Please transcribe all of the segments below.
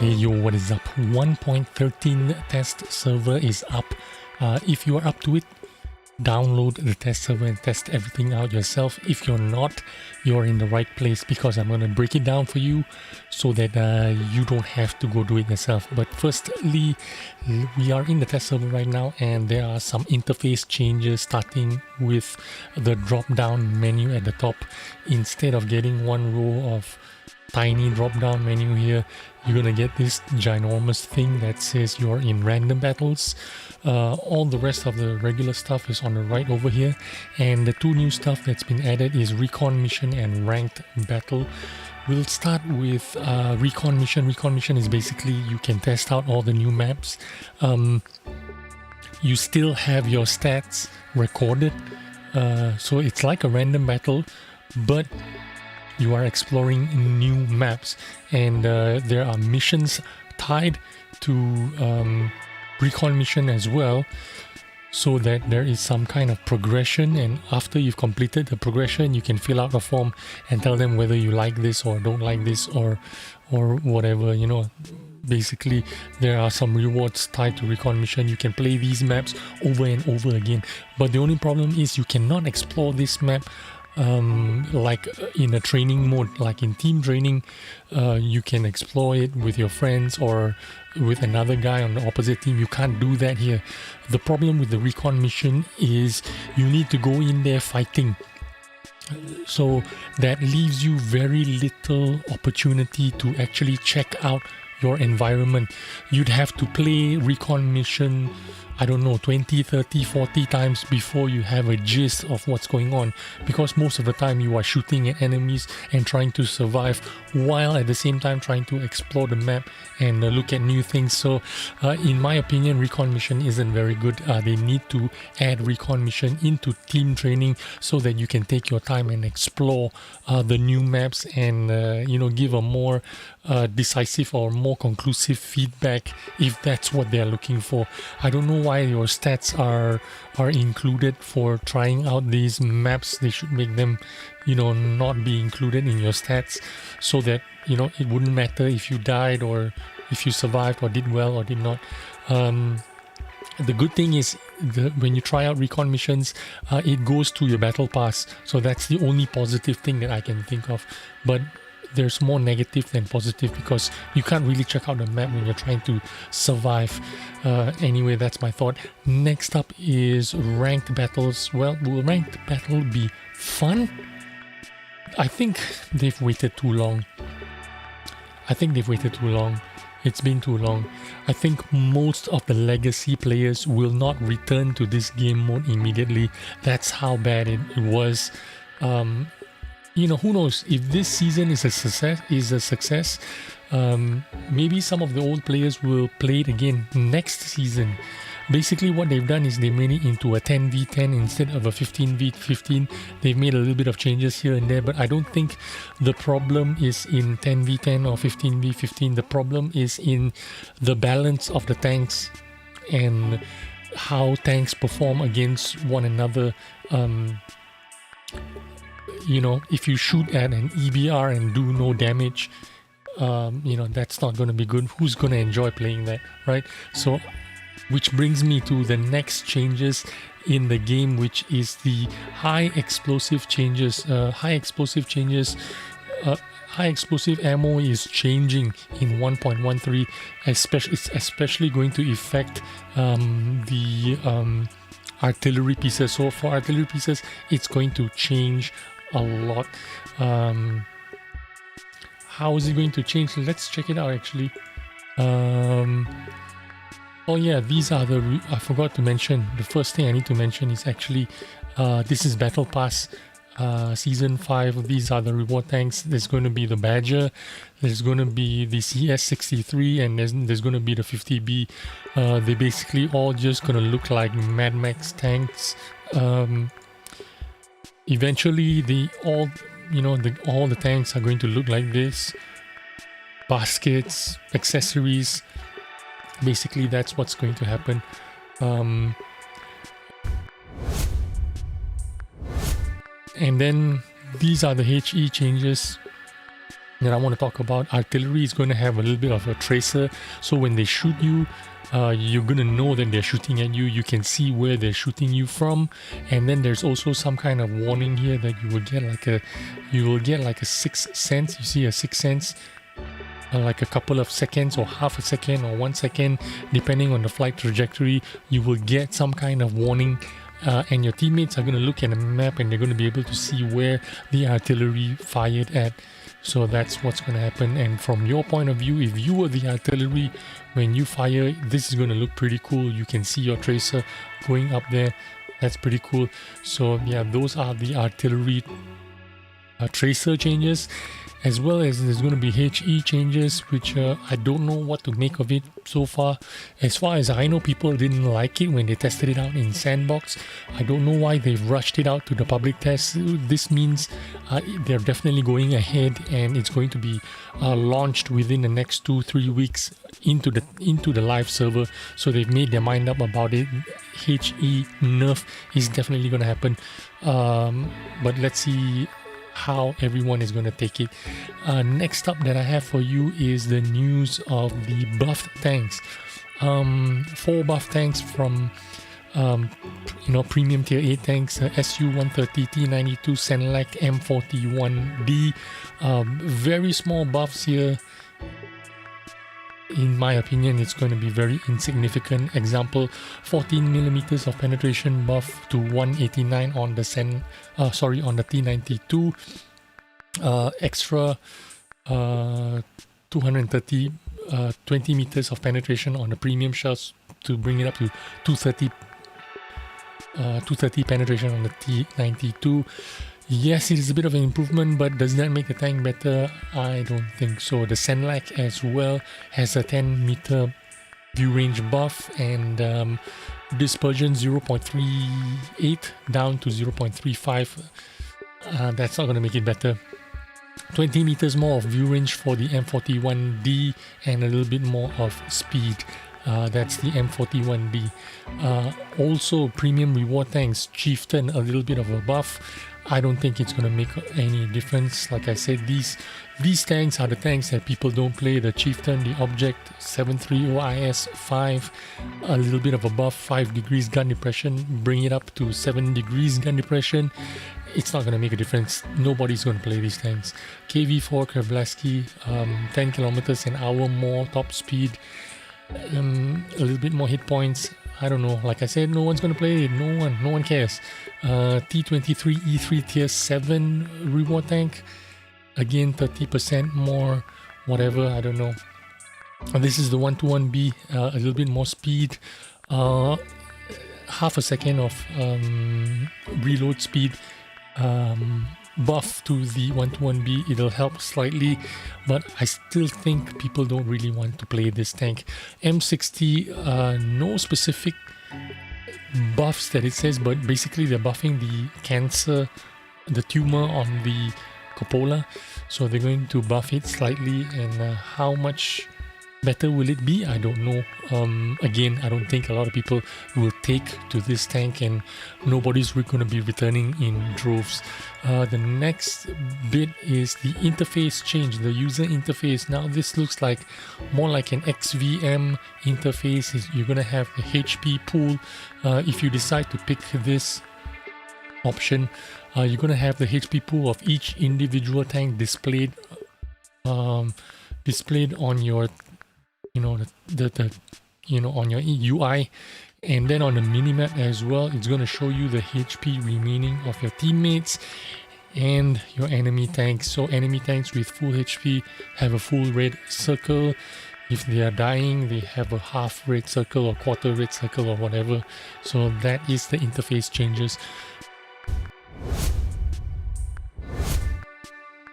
Hey yo, what is up? 1.13 test server is up. If you are up to it, download the test server and test everything out yourself. If you're not, you're in the right place because I'm going to break it down for you so that you don't have to go do it yourself. But firstly, we are in the test server right now and there are some interface changes, starting with the drop down menu at the top. Instead of getting one row of tiny drop down menu here, you're gonna get this ginormous thing that says you're in random battles. All the rest of the regular stuff is on the right over here, and the two new stuff that's been added is recon mission and ranked battle. We'll start with recon mission. Recon mission is basically you can test out all the new maps. You still have your stats recorded, so it's like a random battle, but you are exploring new maps, and there are missions tied to recon mission as well, so that there is some kind of progression, and after you've completed the progression you can fill out a form and tell them whether you like this or don't like this or whatever, you know. Basically there are some rewards tied to recon mission. You can play these maps over and over again, but the only problem is you cannot explore this map like in a training mode. Like in team training, you can explore it with your friends or with another guy on the opposite team. You can't do that here. The problem with the recon mission is you need to go in there fighting, so that leaves you very little opportunity to actually check out your environment. You'd have to play recon mission, I don't know, 20, 30, 40 times before you have a gist of what's going on, because most of the time you are shooting at enemies and trying to survive while at the same time trying to explore the map and look at new things. So in my opinion, recon mission isn't very good. They need to add recon mission into team training so that you can take your time and explore the new maps and you know, give a more decisive or more conclusive feedback if that's what they're looking for. I don't know why your stats are included for trying out these maps. They should make them, you know, not be included in your stats, so that, you know, it wouldn't matter if you died or if you survived or did well or did not. The good thing is when you try out recon missions, it goes to your battle pass, so that's the only positive thing that I can think of. But there's more negative than positive because you can't really check out the map when you're trying to survive. Anyway, that's my thought. Next up is ranked battles. Well, will ranked battle be fun? I think they've waited too long. It's been too long. I think most of the legacy players will not return to this game mode immediately. That's how bad it was. You know, who knows if this season is a success. Maybe some of the old players will play it again next season. Basically what they've done is they made it into a 10v10 instead of a 15v15. They've made a little bit of changes here and there, but I don't think the problem is in 10v10 or 15v15. The problem is in the balance of the tanks and how tanks perform against one another. You know, if you shoot at an EBR and do no damage, you know, that's not going to be good. Who's going to enjoy playing that, right? So, which brings me to the next changes in the game, which is the high explosive changes. High explosive ammo is changing in 1.13. It's especially going to affect the artillery pieces. So for artillery pieces, it's going to change a lot. How is it going to change? Let's check it out actually. Oh yeah, these are the I forgot to mention. The first thing I need to mention is actually this is Battle Pass Season 5. These are the reward tanks. There's going to be the Badger, there's going to be the CS63, and there's going to be the 50B. They basically all just going to look like Mad Max tanks. Eventually all the tanks are going to look like this. Baskets, accessories, basically that's what's going to happen. And then these are the HE changes. Then I want to talk about artillery. Is going to have a little bit of a tracer, so when they shoot you, you're going to know that they're shooting at you. You can see where they're shooting you from. And then there's also some kind of warning here that you will get like a sixth sense. You see a sixth sense, like a couple of seconds or half a second or 1 second, depending on the flight trajectory. You will get some kind of warning, and your teammates are going to look at the map and they're going to be able to see where the artillery fired at. So that's what's going to happen. And from your point of view, if you were the artillery, when you fire, this is going to look pretty cool. You can see your tracer going up there. That's pretty cool. So yeah, those are the artillery tracer changes, as well as there's going to be HE changes, which I don't know what to make of it so far. As far as I know, people didn't like it when they tested it out in Sandbox. I don't know why they've rushed it out to the public test. This means they're definitely going ahead, and it's going to be launched within the next 2-3 weeks into the live server. So they've made their mind up about it. HE nerf is definitely going to happen, but let's see how everyone is going to take it. Next up that I have for you is the news of the buffed tanks. 4 buff tanks from premium tier 8 tanks, SU-130, T92, Senlac, M41D. Very small buffs here. In my opinion, it's going to be very insignificant. Example, 14 millimeters of penetration buff to 189 on the on the T92. Extra 230 20 meters of penetration on the premium shells to bring it up to 230 penetration on the T92. Yes, it is a bit of an improvement, but does that make the tank better? I don't think so. The Senlac as well has a 10 meter view range buff, and dispersion 0.38 down to 0.35. That's not going to make it better. 20 meters more of view range for the M41D, and a little bit more of speed. That's the M41D. Also, premium reward tanks, Chieftain, a little bit of a buff. I don't think it's going to make any difference. Like I said, these tanks are the tanks that people don't play. The Chieftain, the Object 730 IS-5, a little bit of a buff, 5 degrees gun depression, bring it up to 7 degrees gun depression. It's not going to make a difference. Nobody's going to play these tanks. KV-4 Kevlaski, 10 kilometers an hour more top speed, a little bit more hit points. I don't know. Like I said, no one's going to play it. No one cares. T23 E3 tier 7 reward tank. Again, 30% more, whatever, I don't know. This is the 121B, a little bit more speed. Half a second of reload speed. Buff to the 121B, it'll help slightly, but I still think people don't really want to play this tank. M60, no specific buffs that it says, but basically they're buffing the cancer, the tumor on the cupola, so they're going to buff it slightly, and how much better will it be? I don't know. Again, I don't think a lot of people will take to this tank, and nobody's going to be returning in droves. The next bit is the interface change, the user interface. Now this looks like more like an XVM interface. You're going to have a HP pool. If you decide to pick this option, you're going to have the HP pool of each individual tank displayed on your on your UI, and then on the minimap as well. It's going to show you the HP remaining of your teammates and your enemy tanks. So enemy tanks with full HP have a full red circle. If they are dying, they have a half red circle or quarter red circle or whatever. So that is the interface changes.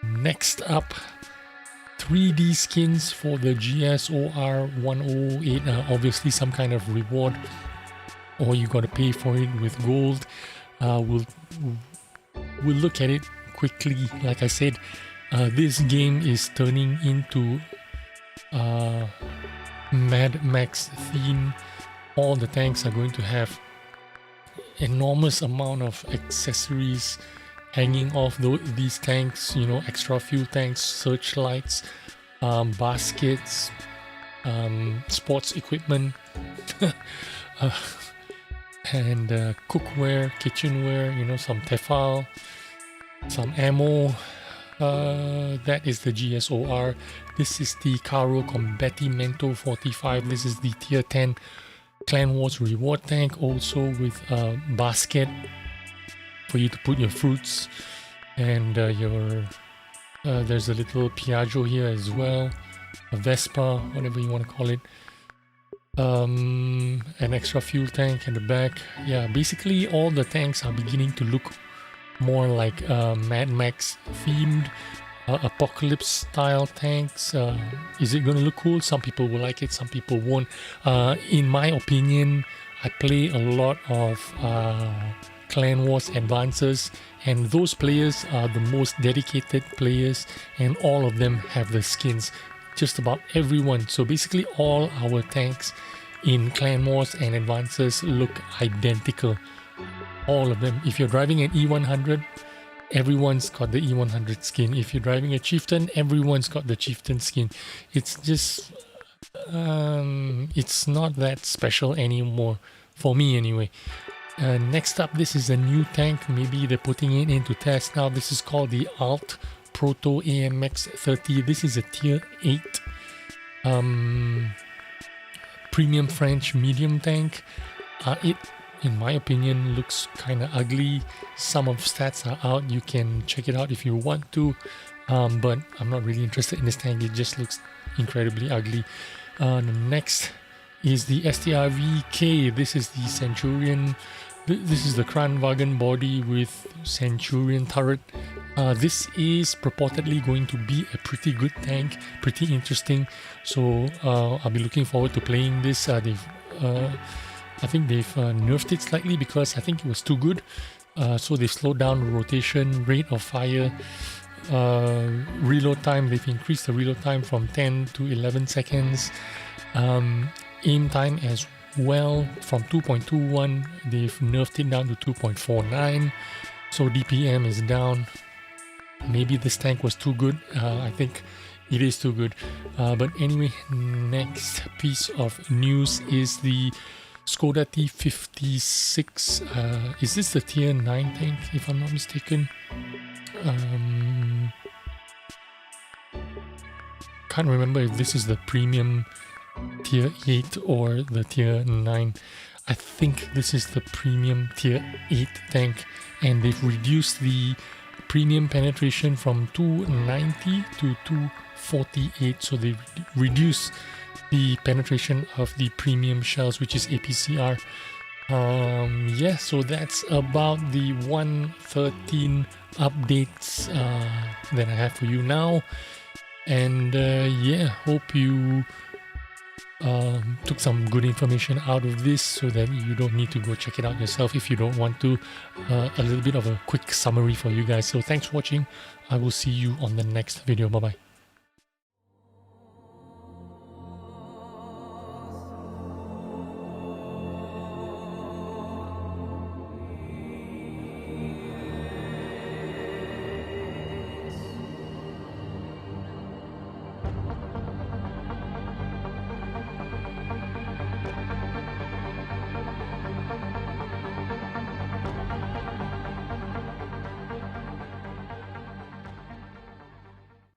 Next up, 3D skins for the GSOR 108. Obviously some kind of reward, or you got to pay for it with gold. We'll look at it quickly. Like I said, this game is turning into Mad Max theme. All the tanks are going to have enormous amount of accessories hanging off these tanks, you know, extra fuel tanks, searchlights, baskets, sports equipment, and cookware, kitchenware, you know, some tefal, some ammo. That is the GSOR. This is the Carro Combattimento 45. This is the tier 10 Clan Wars reward tank, also with a basket for you to put your fruits, and there's a little Piaggio here as well, a Vespa, whatever you want to call it, an extra fuel tank in the back. Yeah, basically all the tanks are beginning to look more like Mad Max themed, apocalypse style tanks. Is it going to look cool? Some people will like it, some people won't. In my opinion, I play a lot of Clan Wars Advances, and those players are the most dedicated players, and all of them have the skins, just about everyone. So basically all our tanks in Clan Wars and Advances look identical, all of them. If you're driving an E100, everyone's got the E100 skin. If you're driving a Chieftain, everyone's got the Chieftain skin. It's just it's not that special anymore, for me anyway. Next up, this is a new tank. Maybe they're putting it into test now. This is called the AltProto AMX 30. This is a tier 8 premium French medium tank. It, in my opinion, looks kind of ugly. Some of stats are out. You can check it out if you want to, but I'm not really interested in this tank. It just looks incredibly ugly. The next is the StrvK. This is the Centurion. This is the Kranwagen body with Centurion turret. This is purportedly going to be a pretty good tank, pretty interesting. So I'll be looking forward to playing this. I think they've nerfed it slightly because I think it was too good. So they've slowed down the rotation, rate of fire, reload time. They've increased the reload time from 10 to 11 seconds. Aim time as well, from 2.21 they've nerfed it down to 2.49, so DPM is down. Maybe this tank was too good. I think it is too good, but anyway, next piece of news is the Skoda T56. Is this the tier 9 tank, if I'm not mistaken? Can't remember if this is the premium tier 8 or the tier 9. I think this is the premium tier 8 tank, and they've reduced the premium penetration from 290 to 248, so they reduced the penetration of the premium shells, which is APCR. Yeah, so that's about the 113 updates that I have for you now, and yeah, hope you took some good information out of this so that you don't need to go check it out yourself if you don't want to. A little bit of a quick summary for you guys. So thanks for watching. I will see you on the next video. Bye bye.